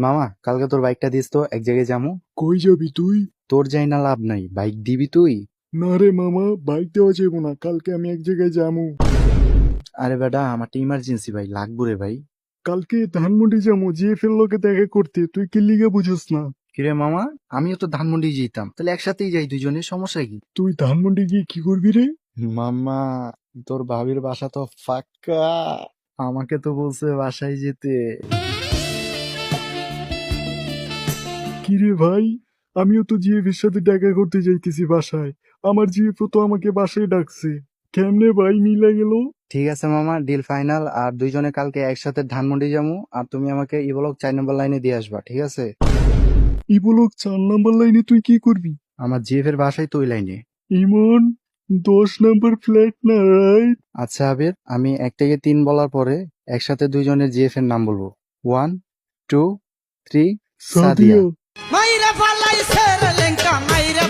মামা, কালকে তোর বাইকটা দিস তো, এক জায়গায় যামু। কই যাবি তুই? তোর যাই না লাভ নাই, বাইক দিবি তুই। না রে মামা, বাইক দেওয়া যাবো না, কালকে আমি এক জায়গায় যাবো। আরে বেটা, আমার ইমার্জেন্সি ভাই, লাগবো রে ভাই। কালকে ধানমন্ডি যাবো, যে লোকে দেখা করতে, তুই কি লিগে বুঝোস না? কিরে মামা, আমিও তো ধানমন্ডি যেতাম, তাহলে একসাথেই যাই দুজনে, সমস্যা কি? তুই ধানমন্ডি গিয়ে কি করবি রে? মামা, তোর ভাবির বাসা তো ফাঁকা, আমাকে তো বলছে বাসায় যেতে। কি রে ভাই, আমিও তো জিএফের সাথে দেখা করতে যাইতেছি বাসায়। আমার জিএফ তো আমাকে বাসায় ডাকছে। কেমনে ভাই মিলা গেল? ঠিক আছে মামা, ডিল ফাইনাল। আর দুইজনে কালকে একসাথে ধানমন্ডি যাবো, আর তুমি আমাকে ই ব্লক 4 নম্বর লাইনে দিয়ে আসবা, ঠিক আছে? ইবলক 4 নাম্বার লাইনে তুই কি করবি? আমার জিএফ এর বাসায় তো ওই লাইনে। ইমন, 10 নাম্বার ফ্ল্যাট না, রাইট? আচ্ছা আবির, আমি 1 থেকে 3 বলার পরে একসাথে দুইজনের জিএফ এর নাম বলবো। 1, 2, 3। সাদিয়া। সাদিয়া। মাইরে ফালাইছে রে লেঙ্কা মাইরে